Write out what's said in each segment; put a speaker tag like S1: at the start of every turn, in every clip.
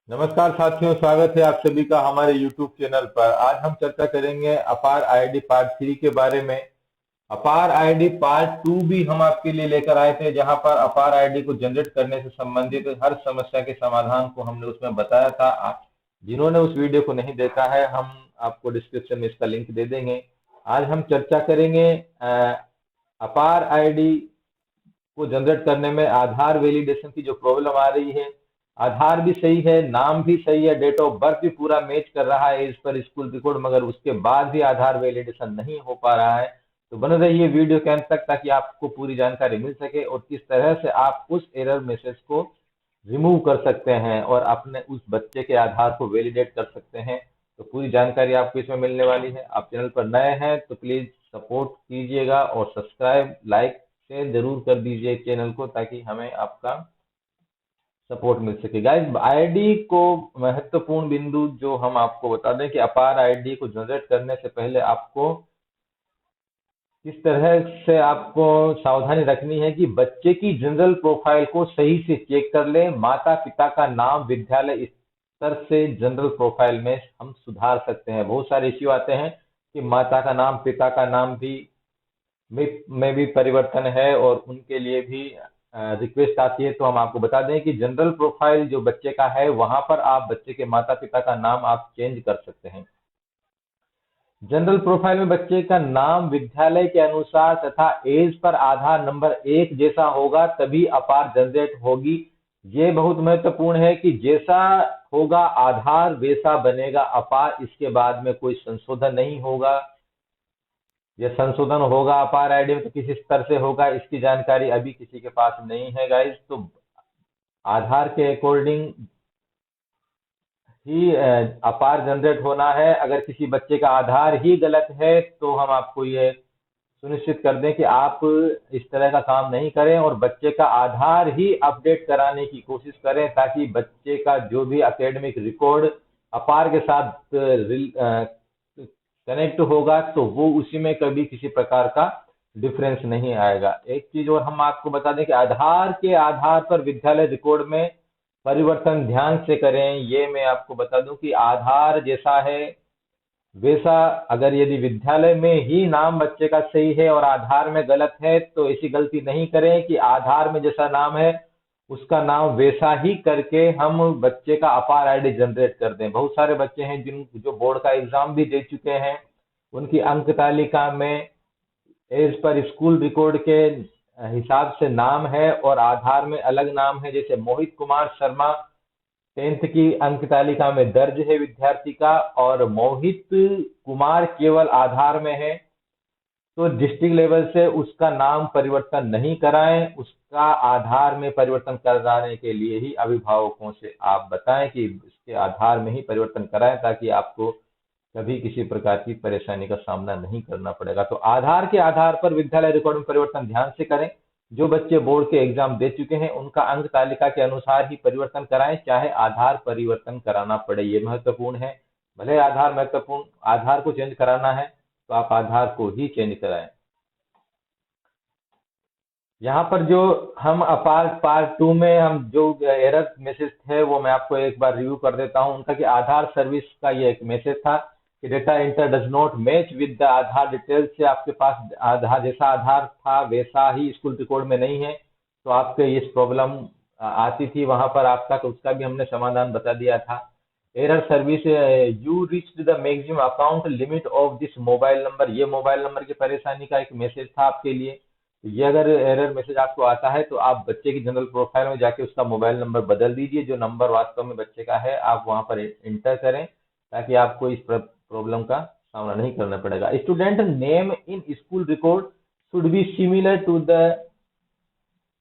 S1: नमस्कार साथियों, स्वागत है आप सभी का हमारे YouTube चैनल पर। आज हम चर्चा करेंगे अपार आईडी पार्ट 3 के बारे में। अपार आईडी पार्ट 2 भी हम आपके लिए लेकर आए थे, जहां पर अपार आईडी को जनरेट करने से संबंधित हर समस्या के समाधान को हमने उसमें बताया था। जिन्होंने उस वीडियो को नहीं देखा है, हम आपको डिस्क्रिप्शन में इसका लिंक दे देंगे। आज हम चर्चा करेंगे अपार आईडी को जनरेट करने में आधार वैलिडेशन की जो प्रॉब्लम आ रही है। आधार भी सही है, नाम भी सही है, डेट ऑफ बर्थ भी पूरा मैच कर रहा है एज पर स्कूल रिकॉर्ड, मगर उसके बाद भी आधार वैलिडेशन नहीं हो पा रहा है। तो बने रहिए वीडियो के अंत तक, ताकि आपको पूरी जानकारी मिल सके और किस तरह से आप उस एरर मैसेज को रिमूव कर सकते हैं और अपने उस बच्चे के आधार को वैलिडेट कर सकते हैं। तो पूरी जानकारी आपको इसमें मिलने वाली है। आप चैनल पर नए हैं तो प्लीज सपोर्ट कीजिएगा और सब्सक्राइब, लाइक, शेयर जरूर कर दीजिए चैनल को, ताकि हमें आपका सपोर्ट मिल सके। गाइस, आईडी को महत्वपूर्ण बिंदु जो हम आपको बता दें कि अपार आईडी को जनरेट करने से पहले आपको किस तरह से आपको सावधानी रखनी है कि बच्चे की जनरल प्रोफाइल को सही से चेक कर ले। माता पिता का नाम, विद्यालय स्तर से जनरल प्रोफाइल में हम सुधार सकते हैं। बहुत सारे इश्यू आते हैं कि माता का नाम, पिता का नाम भी में भी परिवर्तन है और उनके लिए भी रिक्वेस्ट आती है। तो हम आपको बता दें कि जनरल प्रोफाइल जो बच्चे का है, वहां पर आप बच्चे के माता पिता का नाम आप चेंज कर सकते हैं। जनरल प्रोफाइल में बच्चे का नाम विद्यालय के अनुसार तथा एज पर आधार नंबर 1 जैसा होगा, तभी अपार जनरेट होगी। ये बहुत महत्वपूर्ण है कि जैसा होगा आधार वैसा बनेगा अपार, इसके बाद में कोई संशोधन नहीं होगा। यह संशोधन होगा अपार आईडी में तो किस स्तर से होगा, इसकी जानकारी अभी किसी के पास नहीं है गाइज। तो आधार के अकॉर्डिंग ही अपार जनरेट होना है। अगर किसी बच्चे का आधार ही गलत है तो हम आपको ये सुनिश्चित कर दें कि आप इस तरह का काम नहीं करें और बच्चे का आधार ही अपडेट कराने की कोशिश करें, ताकि बच्चे का जो भी एकेडमिक रिकॉर्ड अपार के साथ कनेक्ट होगा तो वो उसी में कभी किसी प्रकार का डिफरेंस नहीं आएगा। एक चीज और हम आपको बता दें कि आधार के आधार पर विद्यालय रिकॉर्ड में परिवर्तन ध्यान से करें। ये मैं आपको बता दूं कि आधार जैसा है वैसा, अगर यदि विद्यालय में ही नाम बच्चे का सही है और आधार में गलत है, तो ऐसी गलती नहीं करें कि आधार में जैसा नाम है उसका नाम वैसा ही करके हम बच्चे का अपार आईडी जनरेट कर दें। बहुत सारे बच्चे हैं जो बोर्ड का एग्जाम भी दे चुके हैं, उनकी अंक तालिका में एज पर स्कूल रिकॉर्ड के हिसाब से नाम है और आधार में अलग नाम है। जैसे मोहित कुमार शर्मा 10th की अंक तालिका में दर्ज है विद्यार्थी का, और मोहित कुमार केवल आधार में है। तो डिस्ट्रिक्ट लेवल से उसका नाम परिवर्तन नहीं कराएं, उसका आधार में परिवर्तन कराने के लिए ही अभिभावकों से आप बताएं कि इसके आधार में ही परिवर्तन कराएं, ताकि आपको कभी किसी प्रकार की परेशानी का सामना नहीं करना पड़ेगा। तो आधार के आधार पर विद्यालय रिकॉर्ड में परिवर्तन ध्यान से करें। जो बच्चे बोर्ड के एग्जाम दे चुके हैं उनका अंक तालिका के अनुसार ही परिवर्तन कराएं, चाहे आधार परिवर्तन कराना पड़े। ये महत्वपूर्ण है। भले आधार को चेंज कराना है तो आप आधार को ही चेंज कराएं। यहाँ पर जो हम अपार पार्ट 2 में हम जो एरर मैसेज थे वो मैं आपको एक बार रिव्यू कर देता हूँ उनका। कि आधार सर्विस का ये एक मैसेज था कि data enter does not match with the Aadhaar details. से आपके पास आधार जैसा आधार था वैसा ही स्कूल रिकॉर्ड में नहीं है, तो आपके इस प्रॉब्लम आती थी वहां पर आपका, तो उसका भी हमने समाधान बता दिया था। Error service, you reached the maximum account limit of this mobile number. ये मोबाइल नंबर की परेशानी का एक मैसेज था आपके लिए। ये अगर एरर मैसेज आपको आता है तो आप बच्चे की जनरल प्रोफाइल में जाके उसका मोबाइल नंबर बदल दीजिए। जो नंबर वास्तव में बच्चे का है आप वहां पर इंटर करें, ताकि आपको इस प्रॉब्लम का सामना नहीं करना पड़ेगा। Student name in school record should be similar to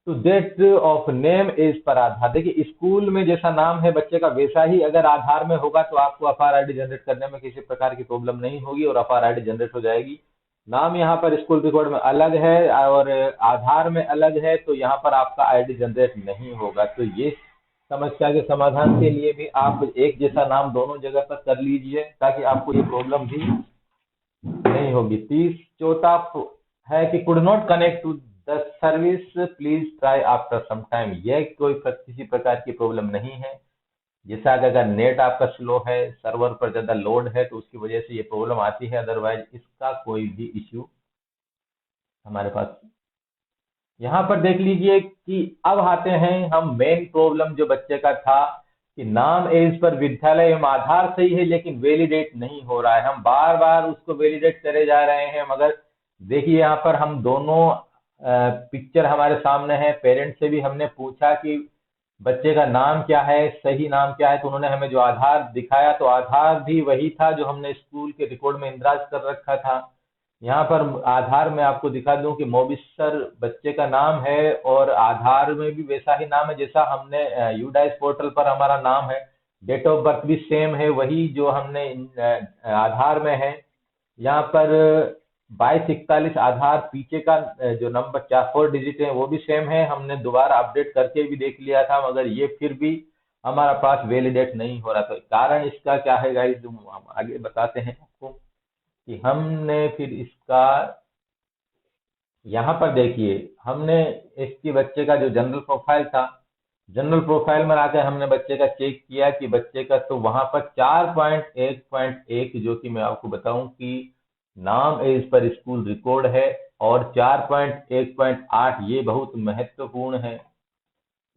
S1: that of name as per Aadhaar. देखिए, स्कूल में जैसा नाम है बच्चे का वैसा ही अगर आधार में होगा तो आपको अपार आईडी जनरेट करने में किसी प्रकार की प्रॉब्लम नहीं होगी और अपार आईडी जनरेट हो जाएगी। नाम यहाँ पर स्कूल रिकॉर्ड में अलग है और आधार में अलग है, तो यहाँ पर आपका आईडी जनरेट नहीं होगा। तो ये समस्या के समाधान के लिए भी आप एक जैसा नाम दोनों जगह पर कर लीजिए, ताकि आपको ये प्रॉब्लम भी नहीं होगी। 34 है कि could not connect to the service, please try after some time. यह कोई किसी प्रकार की प्रॉब्लम नहीं है। जैसा कि अगर नेट आपका स्लो है, सर्वर पर ज़्यादा लोड है, तो उसकी वजह से ये प्रॉब्लम आती है, अदरवाइज इसका कोई भी इश्यू हमारे पास। यहाँ पर देख लीजिए कि अब आते हैं हम मेन प्रॉब्लम जो बच्चे का था कि नाम एज पर विद्यालय एवं आधार सही है लेकिन वैलिडेट नहीं हो रहा है। हम बार बार उसको वैलिडेट करे जा रहे हैं, मगर देखिए यहाँ पर हम दोनों पिक्चर हमारे सामने है। पेरेंट्स से भी हमने पूछा कि बच्चे का नाम क्या है, सही नाम क्या है, तो उन्होंने हमें जो आधार दिखाया तो आधार भी वही था जो हमने स्कूल के रिकॉर्ड में इंदराज कर रखा था। यहाँ पर आधार में आपको दिखा दूं कि मोबिसर बच्चे का नाम है और आधार में भी वैसा ही नाम है जैसा हमने यूडाइस पोर्टल पर हमारा नाम है। डेट ऑफ बर्थ भी सेम है, वही जो हमने आधार में है। यहाँ पर 2241 आधार पीछे का जो नंबर 4 डिजिट है वो भी सेम है। हमने दोबारा अपडेट करके भी देख लिया था, मगर ये फिर भी हमारा पास वैलिडेट नहीं हो रहा। तो कारण इसका क्या है गाइस, हम आगे बताते हैं आपको कि हमने फिर इसका यहाँ पर देखिए, हमने इसकी बच्चे का जो जनरल प्रोफाइल था, जनरल प्रोफाइल में आकर हमने बच्चे का चेक किया कि बच्चे का तो वहां पर 4.1.1 जो कि मैं आपको बताऊं कि नाम एज पर स्कूल रिकॉर्ड है, और 4.1.8 ये बहुत महत्वपूर्ण है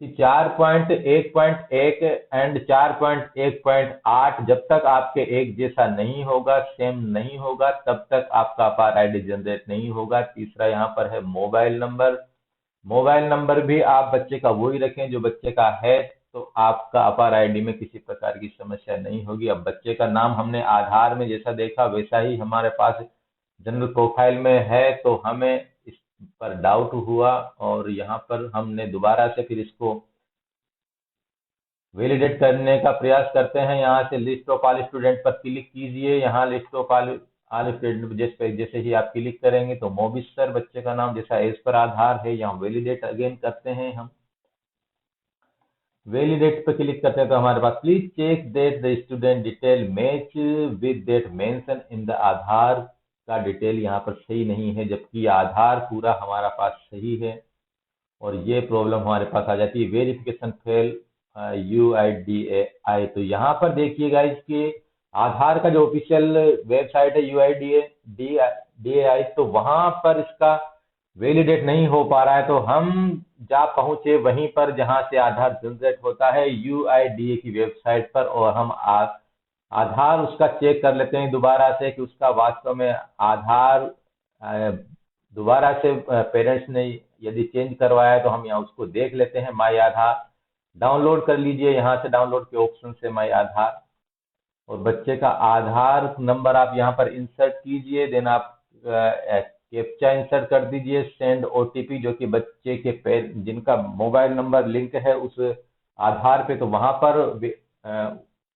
S1: कि 4.1.1 एंड 4.1.8 जब तक आपके एक जैसा नहीं होगा, सेम नहीं होगा, तब तक आपका अपार आईडी जनरेट नहीं होगा। तीसरा यहाँ पर है मोबाइल नंबर। मोबाइल नंबर भी आप बच्चे का वही रखें जो बच्चे का है, तो आपका अपार आईडी में किसी प्रकार की समस्या नहीं होगी। अब बच्चे का नाम हमने आधार में जैसा देखा वैसा ही हमारे पास जनरल प्रोफाइल में है, तो हमें इस पर डाउट हुआ और यहाँ पर हमने दोबारा से फिर इसको वैलिडेट करने का प्रयास करते हैं। यहाँ से लिस्ट ऑफ ऑल स्टूडेंट पर क्लिक कीजिए। यहाँ लिस्ट ऑफ ऑल स्टूडेंट जैसे ही आप क्लिक करेंगे तो मोबिसर बच्चे का नाम जैसा एज पर आधार है, यहाँ वैलिडेट अगेन करते हैं। हम वैलिडेट पर क्लिक करते हैं तो हमारे पास please check that the student detail match with that mention in the Aadhaar का डिटेल यहाँ पर सही नहीं है, जबकि आधार पूरा हमारा पास सही है। और ये प्रॉब्लम हमारे पास आ जाती है वेरिफिकेशन फेल UIDAI। तो यहाँ पर देखिएगा इसके आधार का जो ऑफिशियल वेबसाइट है UIDAI, तो वहां पर इसका वैलिडेट नहीं हो पा रहा है। तो हम जा पहुंचे वहीं पर जहां से आधार जनरेट होता है, UIDA की वेबसाइट पर, और हम आधार उसका चेक कर लेते हैं दोबारा से कि उसका वास्तव में आधार दोबारा से पेरेंट्स ने यदि चेंज करवाया तो हम यहाँ उसको देख लेते हैं। माई आधार डाउनलोड कर लीजिए, यहाँ से डाउनलोड के ऑप्शन से माई आधार, और बच्चे का आधार नंबर आप यहाँ पर इंसर्ट कीजिए। देन आप कैप्चा इंसर्ट कर दीजिए, सेंड OTP जो कि बच्चे के जिनका मोबाइल नंबर लिंक है उस आधार पे, तो वहां पर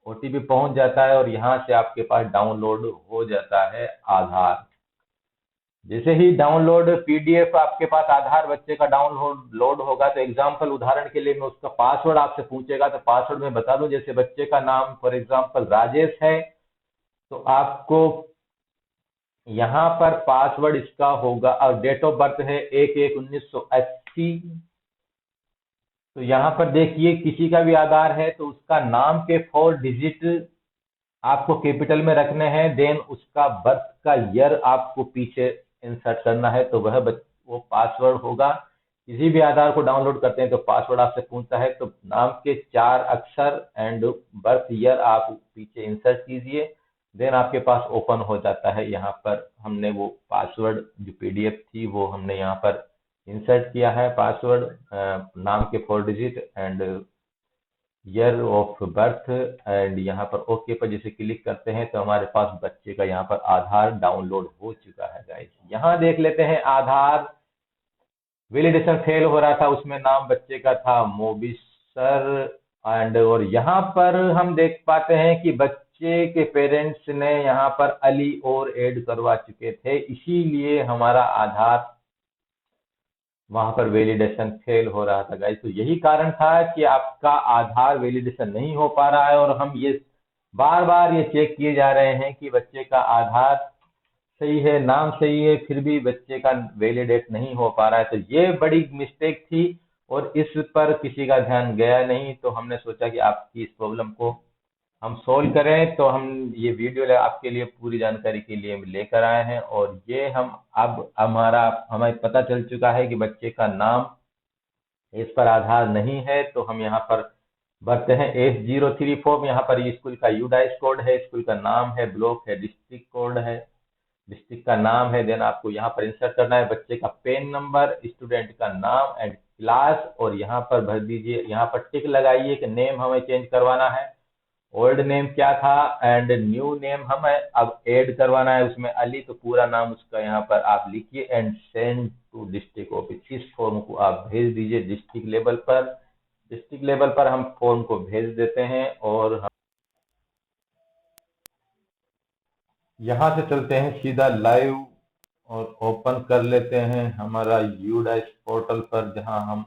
S1: OTP पहुंच जाता है और यहाँ से आपके पास डाउनलोड हो जाता है आधार। जैसे ही डाउनलोड PDF आपके पास आधार बच्चे का डाउनलोड होगा, तो एग्जाम्पल उदाहरण के लिए मैं उसका पासवर्ड आपसे पूछेगा तो पासवर्ड मैं बता दूं। जैसे बच्चे का नाम फॉर एग्जाम्पल राजेश है, तो आपको यहाँ पर पासवर्ड इसका होगा, और डेट ऑफ बर्थ है 1/1/1980। तो यहाँ पर देखिए किसी का भी आधार है तो उसका नाम के 4 डिजिट आपको कैपिटल में रखने हैं, देन उसका बर्थ का ईयर आपको पीछे इंसर्ट करना है, तो वो पासवर्ड होगा। किसी भी आधार को डाउनलोड करते हैं तो पासवर्ड आपसे पूछता है, तो नाम के 4 अक्षर एंड बर्थ ईयर आप पीछे इंसर्ट कीजिए, देन आपके पास ओपन हो जाता है। यहाँ पर हमने वो पासवर्ड जो PDF थी वो हमने यहाँ पर इंसर्ट किया है, पासवर्ड नाम के 4 digit and year of birth, and यहाँ पर ओके पर जैसे क्लिक करते हैं तो हमारे पास बच्चे का यहाँ पर आधार डाउनलोड हो चुका है गाइस। यहाँ देख लेते हैं आधार वैलिडेशन फेल हो रहा था, उसमें नाम बच्चे का था मोबिसर एंड, और यहाँ पर हम देख पाते हैं कि बच्चे के पेरेंट्स ने यहाँ पर अली और ऐड करवा चुके थे, इसीलिए हमारा आधार वहां पर वैलिडेशन फेल हो रहा था गाइस। तो यही कारण था कि आपका आधार वैलिडेशन नहीं हो पा रहा है, और हम ये बार बार ये चेक किए जा रहे हैं कि बच्चे का आधार सही है, नाम सही है, फिर भी बच्चे का वैलिडेट नहीं हो पा रहा है। तो ये बड़ी मिस्टेक थी, और इस पर किसी का ध्यान गया नहीं, तो हमने सोचा कि आपकी इस प्रॉब्लम को हम सोल्व करें। तो हम ये वीडियो आपके लिए पूरी जानकारी के लिए लेकर आए हैं। और ये हम अब हमें पता चल चुका है कि बच्चे का नाम इस पर आधार नहीं है, तो हम यहाँ पर भरते हैं F03 फॉर्म। यहाँ पर ये स्कूल का यूडाइस कोड है, स्कूल का नाम है, ब्लॉक है, डिस्ट्रिक्ट कोड है, डिस्ट्रिक्ट का नाम है। देन आपको यहाँ पर इंसर्ट करना है बच्चे का पेन नंबर, स्टूडेंट का नाम एंड क्लास, और यहाँ पर भर दीजिए, यहाँ पर टिक लगाइए कि नेम हमें चेंज करवाना है। ओल्ड नेम क्या था एंड न्यू नेम हमें अब ऐड करवाना है उसमें अली, तो पूरा नाम उसका यहाँ पर आप लिखिए and send to district office. इस फॉर्म को आप भेज दीजिए डिस्ट्रिक्ट लेवल पर। डिस्ट्रिक्ट लेवल पर हम फॉर्म को भेज देते हैं और हम यहाँ से चलते हैं सीधा लाइव और ओपन कर लेते हैं हमारा यूडाइस पोर्टल पर, जहाँ हम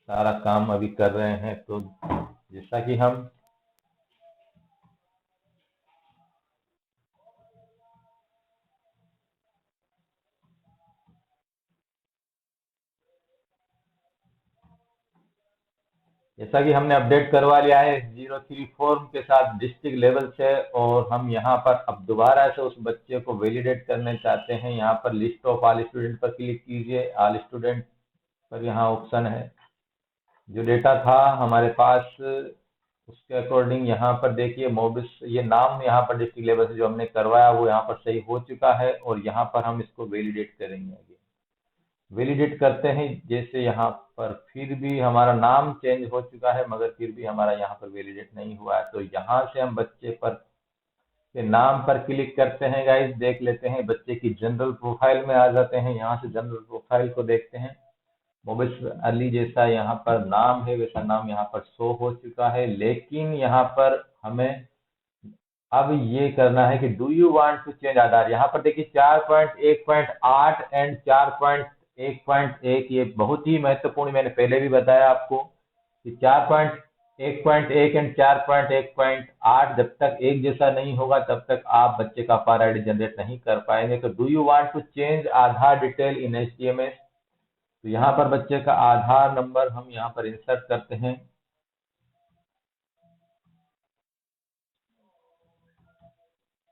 S1: सारा काम अभी कर रहे हैं। तो जैसा कि हम हमने अपडेट करवा लिया है 03 फॉर्म के साथ डिस्ट्रिक्ट लेवल से, और हम यहाँ पर अब दोबारा से उस बच्चे को वैलिडेट करना चाहते हैं। यहाँ पर लिस्ट ऑफ ऑल स्टूडेंट पर क्लिक कीजिए, ऑल स्टूडेंट पर यहाँ ऑप्शन है। जो डेटा था हमारे पास उसके अकॉर्डिंग यहाँ पर देखिए मोबिस, ये नाम यहाँ पर डिस्ट्रिक्ट लेवल से जो हमने करवाया वो यहाँ पर सही हो चुका है, और यहाँ पर हम इसको वैलिडेट करेंगे। वैलिडेट करते हैं, जैसे यहाँ पर फिर भी हमारा नाम चेंज हो चुका है मगर फिर भी हमारा यहाँ पर वैलिडेट नहीं हुआ है। तो यहाँ से हम बच्चे पर के नाम पर क्लिक करते हैं गाइस, देख लेते हैं बच्चे की जनरल प्रोफाइल में आ जाते हैं। यहाँ से जनरल प्रोफाइल को देखते हैं, मोबिस अली जैसा यहाँ पर नाम है वैसा नाम यहाँ पर शो हो चुका है। लेकिन यहाँ पर हमें अब ये करना है कि do you want to change Aadhaar. यहाँ पर देखिए 4.1.8 एंड 4.1.1, ये बहुत ही महत्वपूर्ण, मैंने पहले भी बताया आपको कि 4.1.1 एंड 4.1.8 जब तक एक जैसा नहीं होगा तब तक आप बच्चे का अपार आईडी जनरेट नहीं कर पाएंगे। तो do you want to change Aadhaar detail in HTML, तो यहाँ पर बच्चे का आधार नंबर हम यहाँ पर इंसर्ट करते हैं।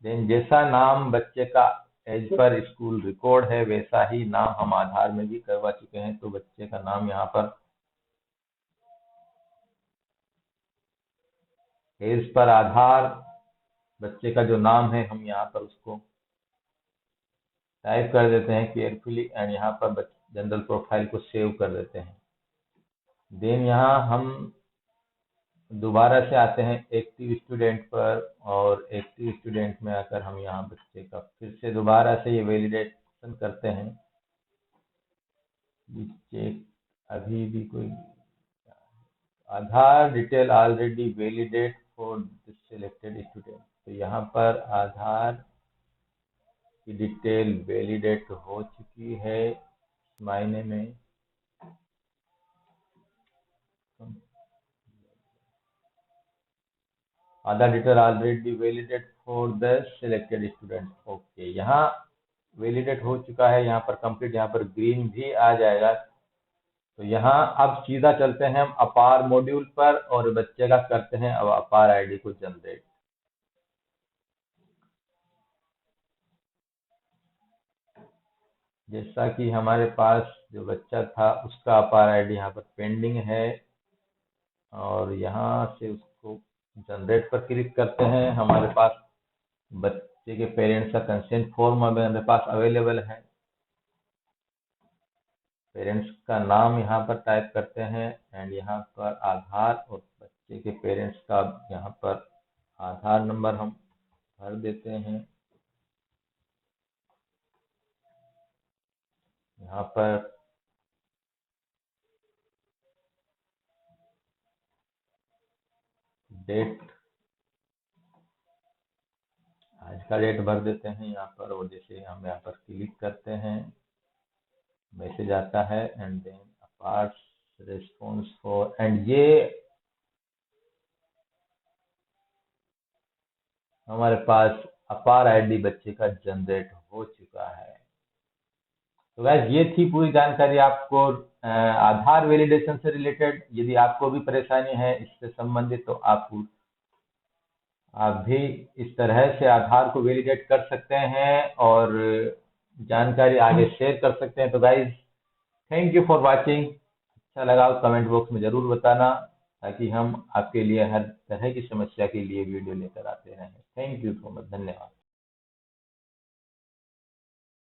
S1: देन जैसा नाम बच्चे का एज पर स्कूल रिकॉर्ड है वैसा ही नाम हम आधार में भी करवा चुके हैं। तो बच्चे का नाम यहाँ पर एज पर आधार बच्चे का जो नाम है हम यहाँ पर उसको टाइप कर देते हैं केयरफुली एंड यहाँ पर जनरल प्रोफाइल को सेव कर देते हैं। देन यहाँ हम दोबारा से आते हैं एक्टिव स्टूडेंट पर, और एक्टिव स्टूडेंट में आकर हम यहाँ बच्चे का फिर से दोबारा से ये वैलिडेशन करते हैं। चेक अभी भी कोई Aadhaar detail already validate for this selected student, तो यहाँ पर आधार की डिटेल वैलिडेट हो चुकी है मायने में। Aadhaar detail already validate for the selected student. Okay, यहाँ वैलिडेट हो चुका है, यहाँ पर कंप्लीट, यहाँ पर ग्रीन भी आ जाएगा। तो यहाँ अब सीधा चलते हैं हम अपार मॉड्यूल पर और बच्चे का करते हैं अब अपार आईडी को जनरेट। जैसा कि हमारे पास जो बच्चा था उसका अपार आईडी यहाँ पर पेंडिंग है, और यहाँ से उसको जनरेट पर क्लिक करते हैं। हमारे पास बच्चे के पेरेंट्स का कंसेंट फॉर्म हमारे पास अवेलेबल है। पेरेंट्स का नाम यहाँ पर टाइप करते हैं एंड यहाँ पर आधार और बच्चे के पेरेंट्स का यहाँ पर आधार नंबर हम भर देते हैं। यहाँ पर डेट, आज का डेट भर देते हैं यहाँ पर, और जैसे हम यहाँ पर क्लिक करते हैं मैसेज आता है and then apart response for, and ये हमारे पास अपार आईडी बच्चे का जनरेट हो चुका है। तो गाइस ये थी पूरी जानकारी आपको आधार वैलिडेशन से रिलेटेड। यदि आपको भी परेशानी है इससे संबंधित तो आप भी इस तरह से आधार को वैलिडेट कर सकते हैं और जानकारी आगे शेयर कर सकते हैं। तो guys thank you for watching. अच्छा लगा तो कमेंट बॉक्स में जरूर बताना, ताकि हम आपके लिए हर तरह की समस्या के लिए वीडियो लेकर आते रहें। थैंक यू सो मच, धन्यवाद।